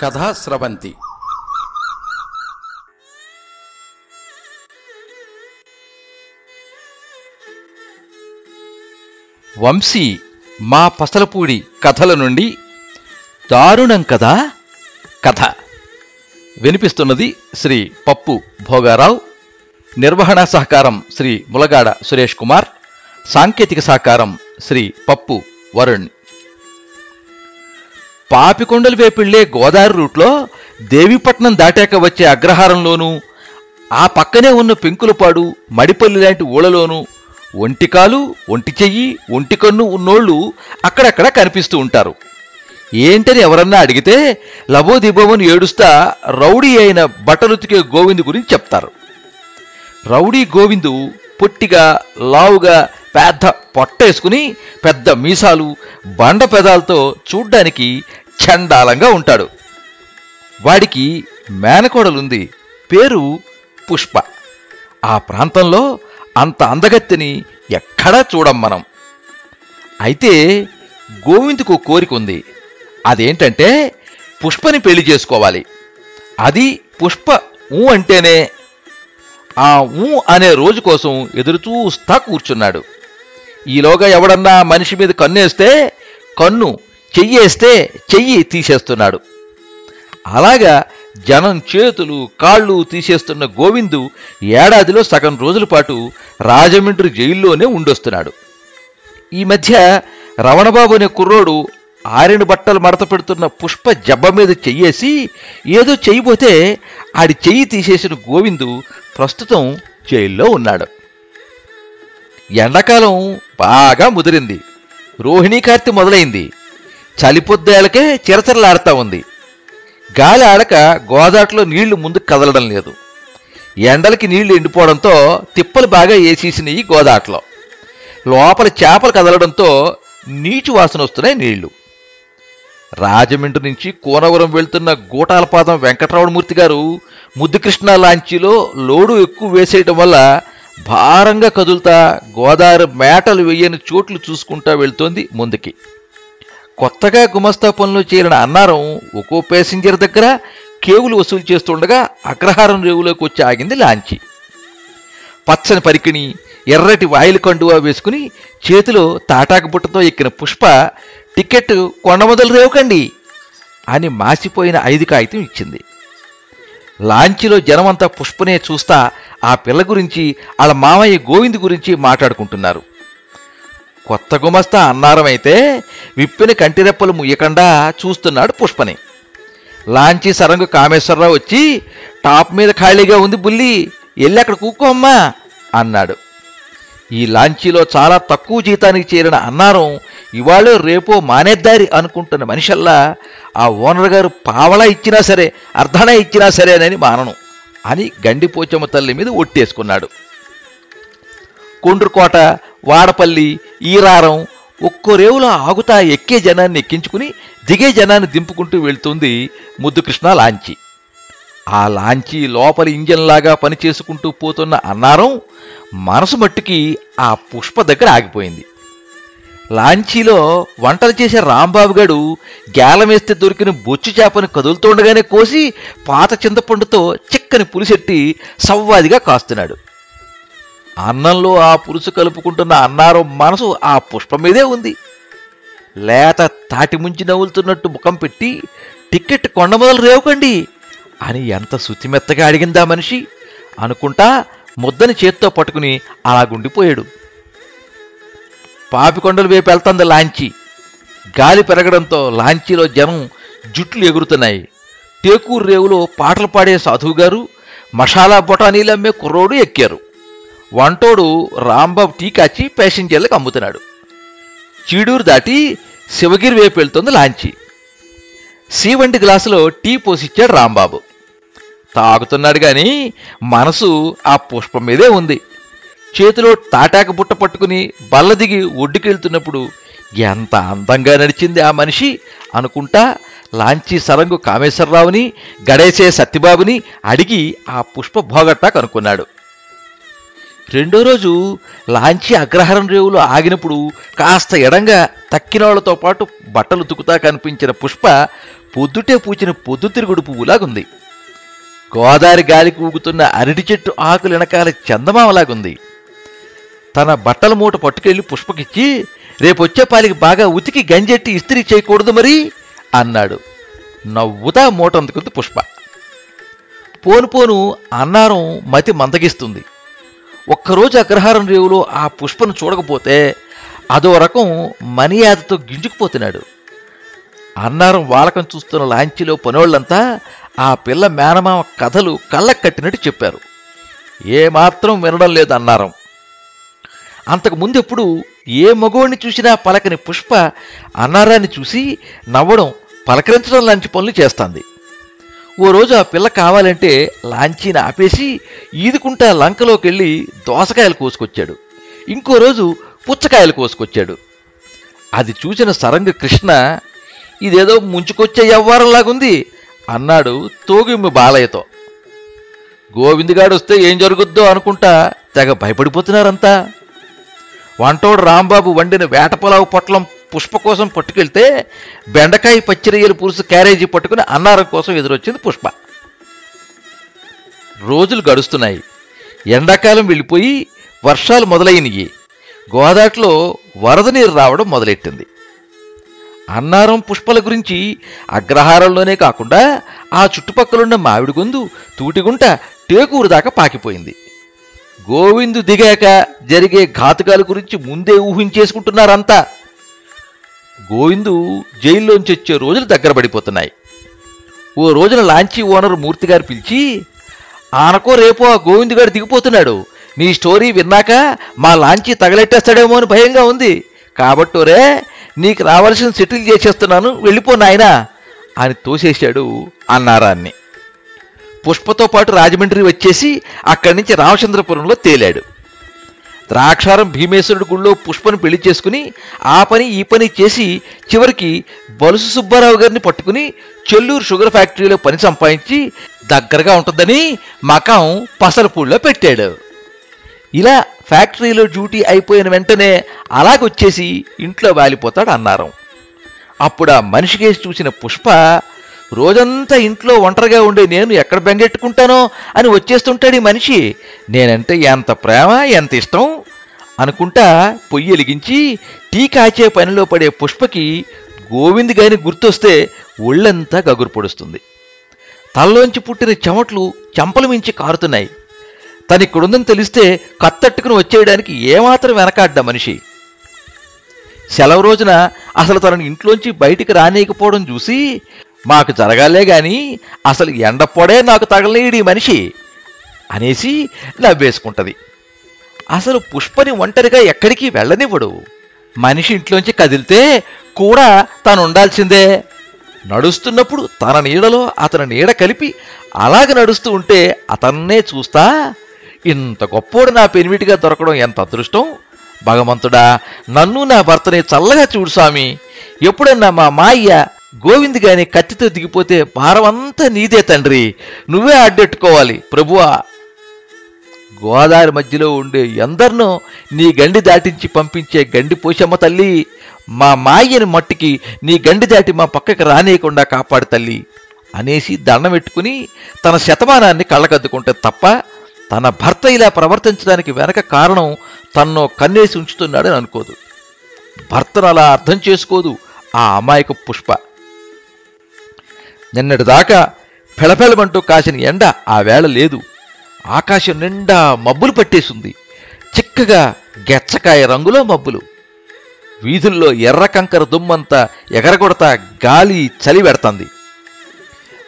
కథా స్రవంతి. వంశీ మా పసలపూడి కథల నుండి దారుణం కదా కథ వినిపిస్తున్నది శ్రీ పప్పు భోగారావు. నిర్వహణ సహకారం శ్రీ ములగాడ సురేష్ కుమార్. సాంకేతిక సహకారం శ్రీ పప్పు వరుణ్. పాపికొండలు వేపిళ్లే గోదావరి రూట్లో దేవీపట్నం దాటాక వచ్చే అగ్రహారంలోనూ, ఆ పక్కనే ఉన్న పెంకులపాడు, మడిపల్లి లాంటి ఊళ్ళలోనూ ఒంటికాలు, ఒంటి చెయ్యి, ఒంటికన్ను ఉన్నోళ్లు అక్కడక్కడ కనిపిస్తూ ఉంటారు. ఏంటని ఎవరన్నా అడిగితే లబోదిబోమని ఏడుస్తా రౌడీ అయిన బట్టలుతికే గోవిందు గురించి చెప్తారు. రౌడీ గోవిందు పొట్టిగా, లావుగా, పెద్ద పొట్టేసుకుని, పెద్ద మీసాలు, బండ పెదాలతో చూడ్డానికి చండాలంగా ఉంటాడు. వాడికి మేనకోడలుంది, పేరు పుష్ప. ఆ ప్రాంతంలో అంత అందగత్తెని ఎక్కడా చూడం మనం. అయితే గోవిందుకు కోరిక ఉంది. అదేంటంటే పుష్పని పెళ్లి చేసుకోవాలి. అది పుష్ప ఊ అంటేనే. ఆ ఊ అనే రోజు కోసం ఎదురుచూస్తా కూర్చున్నాడు. ఈలోగా ఎవడన్నా మనిషి మీద కన్నేస్తే కన్ను, చెయ్యేస్తే చెయ్యి తీసేస్తున్నాడు. అలాగా జనం చేతులు కాళ్ళు తీసేస్తున్న గోవిందు ఏడాదిలో సగం రోజుల పాటు రాజమండ్రి జైల్లోనే ఉండొస్తున్నాడు. ఈ మధ్య రమణబాబు అనే కుర్రోడు ఆరిన బట్టలు మడత పెడుతున్న పుష్ప జబ్బ మీద చెయ్యేసి ఏదో చెయ్యిపోతే ఆడి చెయ్యి తీసేసిన గోవిందు ప్రస్తుతం జైల్లో ఉన్నాడు. ఎండాకాలం బాగా ముదిరింది. రోహిణీ కార్తె మొదలైంది. చలిపొద్దేళ్లకే చిరచరలాడుతా ఉంది. గాలి ఆడక గోదాట్లో నీళ్లు ముందుకు కదలడం లేదు. ఎండలకి నీళ్లు ఎండిపోవడంతో తిప్పలు బాగా వేసేసినాయి గోదాట్లో. లోపల చేపలు కదలడంతో నీచు వాసన వస్తున్నాయి నీళ్లు. రాజమండ్రి నుంచి కోనవరం వెళ్తున్న గూటాలపాదం వెంకటరమణమూర్తి గారు ముద్దుకృష్ణ లాంచీలో లోడు ఎక్కువ వేసేయటం వల్ల భారంగా కదులుతా గోదావరి మేటలు వెయ్యని చోట్లు చూసుకుంటా వెళ్తోంది ముందుకి. కొత్తగా గుమస్తా పనులు చేరిన అన్నారం ఒక్కో ప్యాసింజర్ దగ్గర కేవులు వసూలు చేస్తుండగా అగ్రహారం రేవులోకి వచ్చి ఆగింది లాంచి. పచ్చని పరికిణి, ఎర్రటి వాయిల్ కండువా వేసుకుని చేతిలో తాటాకు బుట్టతో ఎక్కిన పుష్ప టికెట్ కొండమొదలు రేవుకండి అని మాసిపోయిన 5 కాగితం ఇచ్చింది. లాంచీలో జనమంతా పుష్పనే చూస్తా ఆ పిల్ల గురించి, వాళ్ళ మామయ్య గోవిందు గురించి మాట్లాడుకుంటున్నారు. కొత్త గుమస్తా అన్నారం అయితే విప్పిన కంటిరెప్పలు ముయ్యకుండా చూస్తున్నాడు పుష్పని. లాంచీ సరంగు కామేశ్వరరావు వచ్చి, టాప్ మీద ఖాళీగా ఉంది బుల్లి, వెళ్ళి అక్కడ కూకోమ్మా అన్నాడు. ఈ లాంచీలో చాలా తక్కువ జీతానికి చేరిన అన్నారం ఇవాళో రేపో మానేద్దారి అనుకుంటున్న మనిషల్లా ఆ ఓనర్ గారు పావలా ఇచ్చినా సరే, అర్ధనా ఇచ్చినా సరేనని మానను అని గండిపోచమ్మ తల్లి మీద ఒట్టేసుకున్నాడు. కొండ్రుకోట, వాడపల్లి, ఈరారం ఒక్కో రేవులో ఆగుతా ఎక్కే జనాన్ని ఎక్కించుకుని దిగే జనాన్ని దింపుకుంటూ వెళ్తుంది ముద్దుకృష్ణ లాంచీ. ఆ లాంచీ లోపలి ఇంజన్లాగా పనిచేసుకుంటూ పోతున్న అన్నారం మనసు మట్టుకి ఆ పుష్ప దగ్గర ఆగిపోయింది. లాంచీలో వంటలు చేసే రాంబాబు గారు గ్యాలమేస్తే దొరికిన బొచ్చు చేపని కదులుతుండగానే కోసి పాత చింతపండుతో చిక్కని పులిసెట్టి సవ్వాదిగా కాస్తున్నాడు. అన్నంలో ఆ పులుసు కలుపుకుంటున్న అన్నారం మనసు ఆ పుష్ప మీదే ఉంది. లేత తాటి ముంచి నవ్వులుతున్నట్టు ముఖం పెట్టి టికెట్ కొండమొదలు రేవుకండి అని ఎంత శుతిమెత్తగా అడిగిందా మనిషి అనుకుంటా ముద్దని చేత్తో పట్టుకుని అలాగుండిపోయాడు. పాపికొండలు వైపు వెళ్తుంది లాంచీ. గాలి పెరగడంతో లాంచీలో జనం జుట్లు ఎగురుతున్నాయి. టేకూరు రేవులో పాటలు పాడే సాధువు గారు, మసాలా బొటానీలు అమ్మే కుర్రోడు ఎక్కారు. వంటోడు రాంబాబు టీ కాచి ప్యాసింజర్లకు అమ్ముతున్నాడు. చీడూరు దాటి శివగిరి వైపు వెళ్తుంది లాంచీ. సీవంటి గ్లాసులో టీ పోసిచ్చాడు రాంబాబు. తాగుతున్నాడు గాని మనసు ఆ పుష్పం మీదే ఉంది. చేతిలో తాటాకు బుట్ట పట్టుకుని బల్ల దిగి ఒడ్డుకెళ్తున్నప్పుడు ఎంత అందంగా నడిచింది ఆ మనిషి అనుకుంటా లాంచీ సరంగు కామేశ్వరరావుని, గడేసే సత్యబాబుని అడిగి ఆ పుష్ప భోగట్టా కనుక్కున్నాడు. రెండో రోజు లాంచీ అగ్రహారం రేవులో ఆగినప్పుడు కాస్త ఎడంగా తక్కినోళ్లతో పాటు బట్టలు ఉతుకుతా కనిపించిన పుష్ప పొద్దుటే పూచిన పొద్దుతిరుగుడు పువ్వులాగుంది. గోదావరి గాలికి ఊగుతున్న అరటి చెట్టు ఆకులు వెనకాల చందమామలాగుంది. తన బట్టల మూట పట్టుకెళ్లి పుష్పకిచ్చి, రేపొచ్చే పాలికి బాగా ఉతికి గంజెట్టి ఇస్త్రీ చేయకూడదు మరి అన్నాడు. నవ్వుతా మూట అందుకుంది పుష్ప. పోను పోను అన్నారం మతి మందగిస్తుంది. ఒక్కరోజు అగ్రహారం రేవులో ఆ పుష్పను చూడకపోతే అదో రకం మనియాదతో గింజుకుపోతున్నాడు. అన్నారం వాలకం చూస్తున్న లాంచీలో పనోళ్లంతా ఆ పిల్ల మేనమామ కథలు కళ్ళకు కట్టినట్టు చెప్పారు. ఏమాత్రం వినడం లేదు అన్నారం. అంతకుముందెప్పుడు ఏ మగవాడిని చూసినా పలకని పుష్ప అన్నారాన్ని చూసి నవ్వడం, పలకరించడం లాంటి పనులు చేస్తాంది. ఓ రోజు ఆ పిల్ల కావాలంటే లాంచీని ఆపేసి ఈదుకుంటా లంకలోకెళ్ళి దోసకాయలు కోసుకొచ్చాడు. ఇంకో రోజు పుచ్చకాయలు కోసుకొచ్చాడు. అది చూసిన సరంగ కృష్ణ, ఇదేదో ముంచుకొచ్చే వ్యవహారంలాగుంది అన్నాడు తోగిమ్మి బాలయ్యతో. గోవిందగాడు వస్తే ఏం జరుగుద్దో అనుకుంటా తెగ భయపడిపోతున్నారంతా. వంటోడు రాంబాబు వండిన వేటపలావు పొట్లం పుష్ప కోసం పట్టుకెళ్తే బెండకాయ పచ్చిరయ్యలు పులుసు క్యారేజీ పట్టుకుని అన్నారం కోసం ఎదురొచ్చింది పుష్ప. రోజులు గడుస్తున్నాయి. ఎండాకాలం వెళ్ళిపోయి వర్షాలు మొదలైనవి. గోదాట్లో వరద నీరు రావడం మొదలెట్టింది. అన్నారం పుష్పల గురించి అగ్రహారంలోనే కాకుండా ఆ చుట్టుపక్కలున్న మామిడిగొందు, తూటిగుంట, టేకూరు దాకా పాకిపోయింది. గోవిందు దిగాక జరిగే ఘాతుకాల గురించి ముందే ఊహించేసుకుంటున్నారంతా. గోవిందు జైల్లోంచి వచ్చే రోజులు దగ్గర పడిపోతున్నాయి. ఓ రోజున లాంచీ ఓనరు మూర్తిగారు పిలిచి, ఆనకో రేపో ఆ గోవిందుగారు దిగిపోతున్నాడు. నీ స్టోరీ విన్నాక మా లాంచీ తగలెట్టేస్తాడేమో అని భయంగా ఉంది. కాబట్టోరే నీకు రావాల్సిన సెటిల్ చేసేస్తున్నాను, వెళ్ళిపో నాయనా అని తోసేశాడు అన్నారాన్ని. పుష్పతో పాటు రాజమండ్రి వచ్చేసి అక్కడి నుంచి రామచంద్రపురంలో తేలాడు. ద్రాక్షారం భీమేశ్వరుడి గుళ్ళో పుష్పను పెళ్లి చేసుకుని ఆ పని ఈ పని చేసి చివరికి బలుసు సుబ్బారావు గారిని పట్టుకుని చెల్లూరు షుగర్ ఫ్యాక్టరీలో పని సంపాదించి దగ్గరగా ఉంటుందని మకాం పసలపూడిలో పెట్టాడు. ఇలా ఫ్యాక్టరీలో డ్యూటీ అయిపోయిన వెంటనే అలాగొచ్చేసి ఇంట్లో వాలిపోతాడు అన్నారం. అప్పుడు ఆ మనిషికేసి చూసిన పుష్ప, రోజంతా ఇంట్లో ఒంటరిగా ఉండే నేను ఎక్కడ బెంగెట్టుకుంటానో అని వచ్చేస్తుంటాడు ఈ మనిషి, నేనంటే ఎంత ప్రేమ, ఎంత ఇష్టం అనుకుంటా పొయ్యి వెలిగించి టీ కాచే పనిలో పడే పుష్పకి గోవింద్ గారిని గుర్తొస్తే ఒళ్ళంతా గగురు పొడుస్తుంది. తల్లోంచి పుట్టిన చెమట్లు చెంపలు మించి కారుతున్నాయి. తనిక్కడుందని తెలిస్తే కత్తట్టుకుని వచ్చేయడానికి ఏమాత్రం వెనకాడ్డ మనిషి. సెలవు రోజున అసలు తనని ఇంట్లోంచి బయటికి రానీయకపోవడం చూసి, మాకు జరగాలే గాని అసలు ఎండపొడే నాకు తగలనీయడు ఈ మనిషి అనేసి నవ్వేసుకుంటది. అసలు పుష్పని ఒంటరిగా ఎక్కడికి వెళ్ళనివ్వడు. మనిషి ఇంట్లోంచి కదిలితే కూడా తను ఉండాల్సిందే. నడుస్తున్నప్పుడు తన నీడలో అతని నీడ కలిపి అలాగ నడుస్తూ ఉంటే అతన్నే చూస్తా, ఇంత గొప్పోడు నా పెనిమిటిగా దొరకడం ఎంత అదృష్టం. భగవంతుడా, నన్ను నా భర్తని చల్లగా చూడు స్వామి. ఎప్పుడన్నా మా మాయ్య గోవింద్ గాని కత్తితో దిగిపోతే భారమంతా నీదే తండ్రి, నువ్వే అడ్డెట్టుకోవాలి ప్రభువా. గోదావరి మధ్యలో ఉండే ఎందరినో నీ గండి దాటించి పంపించే గండి పోషమ్మ తల్లి, మా మాయ్యని మట్టికి నీ గండి దాటి మా పక్కకి రానియకుండా కాపాడు తల్లి అనేసి దండం పెట్టుకుని తన శతమానాన్ని కళ్ళకద్దుకుంటే తప్ప తన భర్త ఇలా ప్రవర్తించడానికి వెనక కారణం తన్నో కన్నేసి ఉంచుతున్నాడని అనుకోదు. భర్తను అలా అర్థం చేసుకోదు ఆ అమాయక పుష్ప. నిన్నటిదాకా పెళపెళమంటూ కాసిన ఎండ ఆ వేళ లేదు. ఆకాశం నిండా మబ్బులు పట్టేసింది. చిక్కగా గెచ్చకాయ రంగులో మబ్బులు. వీధుల్లో ఎర్ర కంకర దుమ్మంతా ఎగరగొడతా గాలి చలి పెడుతుంది.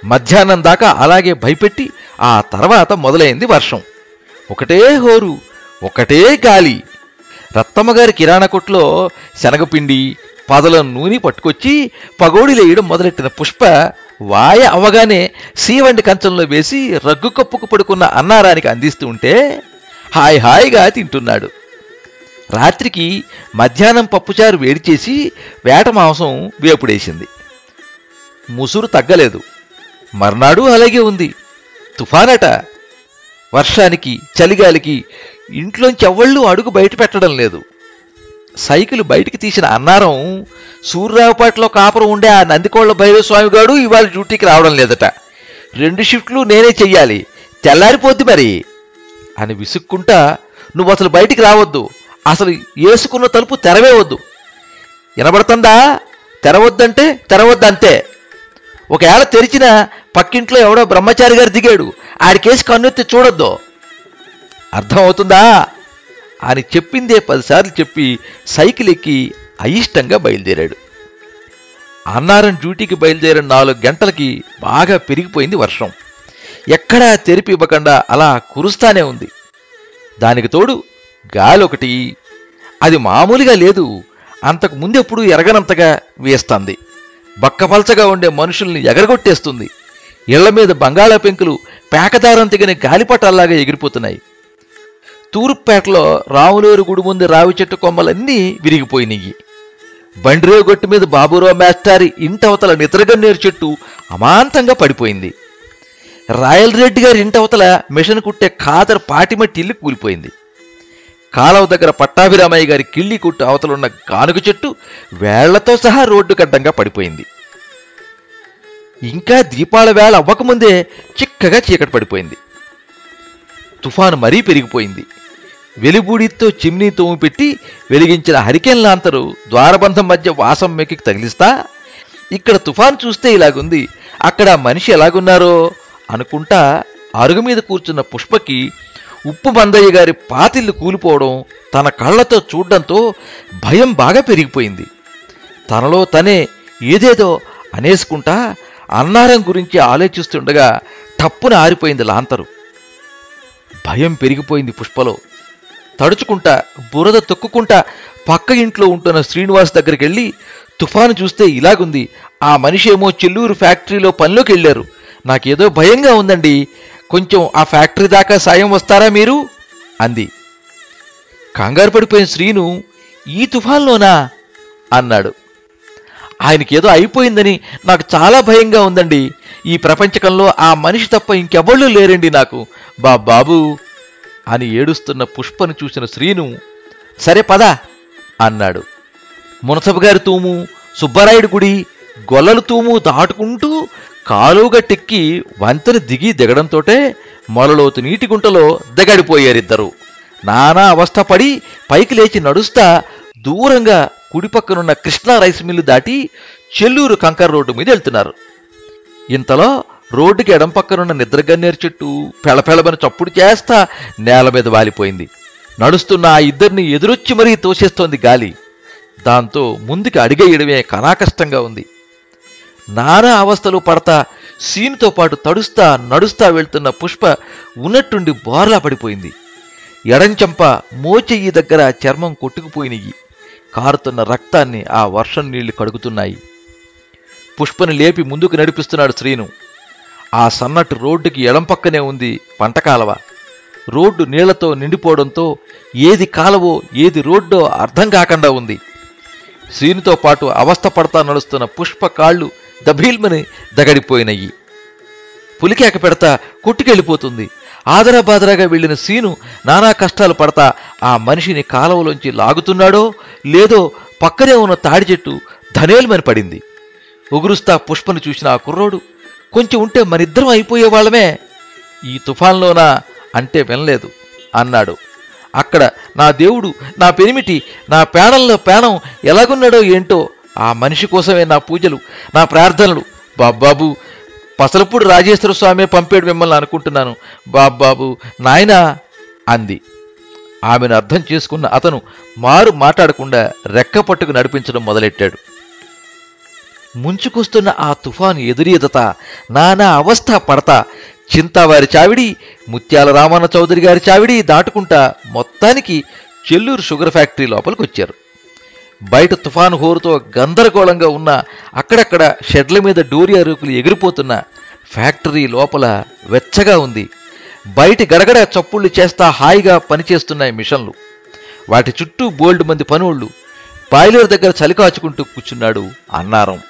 మధ్యాహ్నం దాకా అలాగే భయపెట్టి ఆ తర్వాత మొదలైంది వర్షం. ఒకటే హోరు, ఒకటే గాలి. రత్తమ్మగారి కిరాణా కొట్లో శనగపిండి, పదల నూనె పట్టుకొచ్చి పగోడిలేయడం మొదలెట్టిన పుష్ప వాయ అవగానే సీవండి కంచంలో వేసి రగ్గు కప్పుకు పడుకున్న అన్నారానికి అందిస్తూ ఉంటే హాయ్ హాయిగా తింటున్నాడు. రాత్రికి మధ్యాహ్నం పప్పుచారు వేడి చేసి వేట మాంసం వేపుడేసింది. ముసురు తగ్గలేదు. మర్నాడు అలాగే ఉంది. తుఫానట. వర్షానికి చలిగాలికి ఇంట్లోంచి ఎవ్వళ్ళు అడుగు బయట పెట్టడం లేదు. సైకిల్ బయటికి తీసిన అన్నారం సూర్యరావుపేటలో కాపురం ఉండే ఆ నందికోళ్ల భైరవస్వామి గారు ఇవాళ డ్యూటీకి రావడం లేదట. 2 షిఫ్ట్లు నేనే చెయ్యాలి, తెల్లారిపోద్ది మరి అని విసుక్కుంటా, నువ్వు అసలు బయటికి రావద్దు, అసలు వేసుకున్న తలుపు తెరవే వద్దు, వినబడుతుందా? తెరవద్దంటే తెరవద్దంతే. ఒకవేళ తెరిచిన పక్కింట్లో ఎవడో బ్రహ్మచారి గారు దిగాడు, ఆడికేసి కన్నెత్తి చూడొద్దు, అర్థమవుతుందా అని చెప్పిందే 10 సార్లు చెప్పి సైకిల్ ఎక్కి అయిష్టంగా బయలుదేరాడు. అన్నారం డ్యూటీకి బయలుదేరిన 4 గంటలకి బాగా పెరిగిపోయింది వర్షం. ఎక్కడా తెరిపి ఇవ్వకుండా అలా కురుస్తానే ఉంది. దానికి తోడు గాలి ఒకటి, అది మామూలుగా లేదు, అంతకు ముందెప్పుడు ఎరగనంతగా వేస్తుంది. బక్కపలచగా ఉండే మనుషుల్ని ఎగరగొట్టేస్తుంది. ఇళ్ల మీద బంగాళా పెంకులు పేకదారం తెగిన గాలిపటాల్లాగా ఎగిరిపోతున్నాయి. తూర్పుపేటలో రాములూరు గుడి ముందు రావి చెట్టు కొమ్మలన్నీ విరిగిపోయినాయి. బండిరేవు గొట్టు మీద బాబురావు మేస్టారి ఇంటవతల నిద్రగన్నేరు చెట్టు అమాంతంగా పడిపోయింది. రాయల్ రెడ్డి గారి ఇంటవతల మిషన్ కుట్టే ఖాదర్ పాటిమట్టి ఇల్లు కూలిపోయింది. కాలవ దగ్గర పట్టాభిరామయ్య గారి కిళ్ళి కుట్టు అవతలున్న గానుగ చెట్టు వేళ్లతో సహా రోడ్డు గడ్డంగా పడిపోయింది. ఇంకా దీపాల వేళ అవ్వకముందే చిక్కగా చీకటి పడిపోయింది. తుఫాను మరీ పెరిగిపోయింది. వెలిబూడితో చిమ్నీ తోము పెట్టి వెలిగించిన హరికేన్ లాంతరు ద్వారబంధం మధ్య వాసం మెక్కి తగిలిస్తా, ఇక్కడ తుఫాను చూస్తే ఇలాగుంది, అక్కడ మనిషి ఎలాగున్నారో అనుకుంటా అరుగు మీద కూర్చున్న పుష్పకి ఉప్పు మందయ్య గారి పాతిల్లు కూలిపోవడం తన కళ్లతో చూడ్డంతో భయం బాగా పెరిగిపోయింది. తనలో తనే ఏదేదో అనేసుకుంటా అన్నారం గురించి ఆలోచిస్తుండగా టప్పున ఆరిపోయింది లాంతరు. భయం పెరిగిపోయింది పుష్పలో. తడుచుకుంటా బురద తొక్కుకుంటా పక్క ఇంట్లో ఉంటున్న శ్రీనివాస్ దగ్గరికి వెళ్ళి, తుఫాను చూస్తే ఇలాగుంది, ఆ మనిషి ఏమో చెల్లూరు ఫ్యాక్టరీలో పనిలోకి వెళ్ళారు, నాకేదో భయంగా ఉందండి, కొంచెం ఆ ఫ్యాక్టరీ దాకా సాయం వస్తారా మీరు అంది. కంగారు పడిపోయిన శ్రీను, ఈ తుఫాన్లోనా అన్నాడు. ఆయనకేదో అయిపోయిందని నాకు చాలా భయంగా ఉందండి, ఈ ప్రపంచకంలో ఆ మనిషి తప్ప ఇంకెవ్వళ్ళు లేరండి నాకు, బాబు అని ఏడుస్తున్న పుష్పను చూసిన శ్రీను, సరే పద అన్నాడు. మునసబు గారి తూము, సుబ్బరాయుడు గుడి, గొల్లల తూము దాటుకుంటూ కాలువగట్టెక్కి వంతెన దిగి దిగడంతోటే మొలలోతు నీటి గుంటలో దిగడిపోయారిద్దరు. నానా అవస్థపడి పైకి లేచి నడుస్తా దూరంగా కుడిపక్కనున్న కృష్ణా రైస్ మిల్లు దాటి చెల్లూరు కంకర రోడ్డు మీద వెళ్తున్నారు. ఇంతలో రోడ్డుకి ఎడంపక్కనున్న నిద్రగన్నేరు చెట్టు పెళపెళమని చప్పుడు చేస్తా నేల మీద వాలిపోయింది. నడుస్తున్న ఆ ఇద్దరిని ఎదురొచ్చి మరీ తోసేస్తోంది గాలి. దాంతో ముందుకి అడిగేయడమే కనాకష్టంగా ఉంది. నానా అవస్థలు పడతా సీనుతో పాటు తడుస్తా నడుస్తా వెళ్తున్న పుష్ప ఉన్నట్టుండి బోర్లా పడిపోయింది. ఎడంచెంప మోచెయ్యి దగ్గర చర్మం కొట్టుకుపోయినయి. కారుతున్న రక్తాన్ని ఆ వర్షం నీళ్లు కడుగుతున్నాయి. పుష్పని లేపి ముందుకు నడిపిస్తున్నాడు శ్రీను. ఆ సన్నటి రోడ్డుకి ఎడంపక్కనే ఉంది పంటకాలవ. రోడ్డు నీళ్లతో నిండిపోవడంతో ఏది కాలవో ఏది రోడ్డో అర్థం కాకుండా ఉంది. శ్రీనుతో పాటు అవస్థ పడతా నడుస్తున్న పుష్ప కాళ్ళు దభీల్మని దగడిపోయినయి. పులికేక పెడతా కొట్టుకెళ్ళిపోతుంది. ఆదరాబాదరాగా వెళ్లిన సీను నానా కష్టాలు పడతా ఆ మనిషిని కాలువలోంచి లాగుతున్నాడో లేదో పక్కనే ఉన్న తాడి చెట్టు ధనేల్మని పడింది. ఉగురుస్తా పుష్పను చూసిన ఆ కుర్రోడు, కొంచెం ఉంటే మనిద్దరం అయిపోయేవాళ్లమే, ఈ తుఫాన్లోనా అంటే వినలేదు అన్నాడు. అక్కడ నా దేవుడు, నా పెనిమిటి, నా పేణంలో పేణం ఎలాగున్నాడో ఏంటో, ఆ మనిషి కోసమే నా పూజలు, నా ప్రార్థనలు. బాబాబు, పసలపూడి రాజేశ్వర స్వామి పంపాడు మిమ్మల్ని అనుకుంటున్నాను బాబాబు నాయనా అంది. ఆమెను అర్థం చేసుకున్న అతను మారు మాట్లాడకుండా రెక్క పట్టుకు నడిపించడం మొదలెట్టాడు. ముంచుకొస్తున్న ఆ తుఫాను ఎదురీదత నానా అవస్థ పడతా చింతావారి చావిడి, ముత్యాల రామన్న చౌదరి గారి చావిడి దాటుకుంటా మొత్తానికి చెల్లూరు షుగర్ ఫ్యాక్టరీ లోపలికి వచ్చారు. బయట తుఫాను హోరుతో గందరగోళంగా ఉన్న అక్కడక్కడ షెడ్ల మీద డోరియా రేకులు ఎగిరిపోతున్న ఫ్యాక్టరీ లోపల వెచ్చగా ఉంది. బయటి గడగడ చప్పుళ్లు చేస్తా హాయిగా పనిచేస్తున్నాయి మిషన్లు. వాటి చుట్టూ బోల్డ్ మంది పనుళ్ళు. బాయిలర్ దగ్గర చలికాచుకుంటూ కూర్చున్నాడు అన్నారం.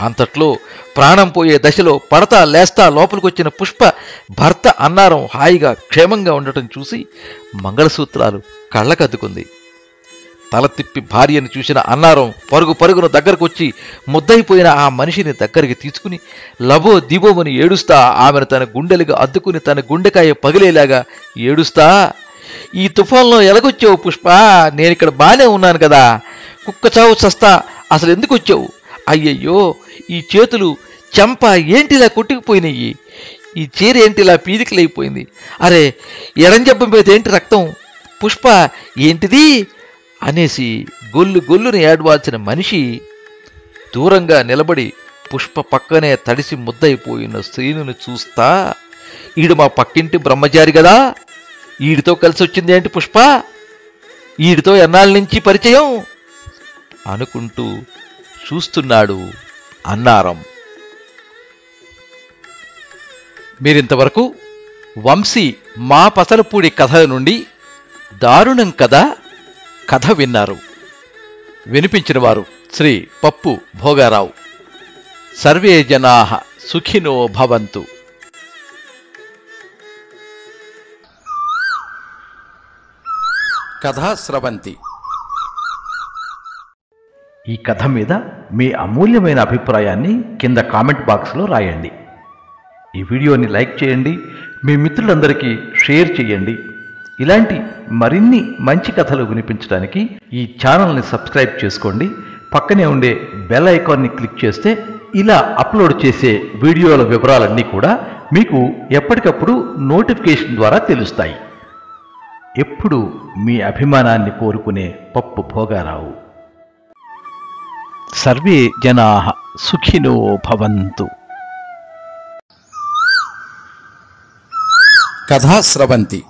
అంతట్లో ప్రాణం పోయే దశలో పడతా లేస్తా లోపలికొచ్చిన పుష్ప భర్త అన్నారం హాయిగా క్షేమంగా ఉండటం చూసి మంగళసూత్రాలు కళ్ళకద్దుకుంది. తల తిప్పి భార్యను చూసిన అన్నారం పరుగు పరుగున దగ్గరకొచ్చి ముద్దయిపోయిన ఆ మనిషిని దగ్గరికి తీసుకుని లబో దిబోమని ఏడుస్తా ఆమెను తన గుండెలుగా అద్దుకుని తన గుండెకాయ పగిలేలాగా ఏడుస్తా, ఈ తుఫాన్లో ఎలాగొచ్చావు పుష్ప? నేనిక్కడ బానే ఉన్నాను కదా, కుక్క చావు చస్తా, అసలు ఎందుకు వచ్చావు? అయ్యయ్యో, ఈ చేతులు చెంప ఏంటిలా కొట్టుకుపోయినాయి, ఈ చీర ఏంటిలా పీదికలైపోయింది, అరే ఎడంజబ్బ మీద ఏంటి రక్తం, పుష్ప ఏంటిది అనేసి గొల్లు గొల్లుని ఏడవాల్సిన మనిషి దూరంగా నిలబడి పుష్ప పక్కనే తడిసి ముద్దయిపోయిన శ్రీనుని చూస్తా, ఈడు మా పక్కింటి బ్రహ్మచారి కదా, ఈడితో కలిసి వచ్చింది ఏంటి పుష్ప, ఈడితో ఎన్నాళ్ళ నుంచి పరిచయం అనుకుంటూ చూస్తున్నాడు అన్నారం. మీరింతవరకు వంశీ మా పసలపూడి కథల నుండి దారుణం కదా కథ విన్నారు. వినిపించిన వారు శ్రీ పప్పు భోగారావు. సర్వే జనాః సుఖినో భవంతు. కథా స్రవంతి. ఈ కథ మీద మీ అమూల్యమైన అభిప్రాయాన్ని కింద కామెంట్ బాక్స్లో రాయండి. ఈ వీడియోని లైక్ చేయండి, మీ మిత్రులందరికీ షేర్ చేయండి. ఇలాంటి మరిన్ని మంచి కథలు వినిపించడానికి ఈ ఛానల్ని సబ్స్క్రైబ్ చేసుకోండి. పక్కనే ఉండే బెల్ ఐకాన్ని క్లిక్ చేస్తే ఇలా అప్లోడ్ చేసే వీడియోల వివరాలన్నీ కూడా మీకు ఎప్పటికప్పుడు నోటిఫికేషన్ ద్వారా తెలుస్తాయి. ఎప్పుడు మీ అభిమానాన్ని కోరుకునే పప్పు భోగారావు. సర్వే జనాః సుఖినో భవంతు. కథా స్రవంతి.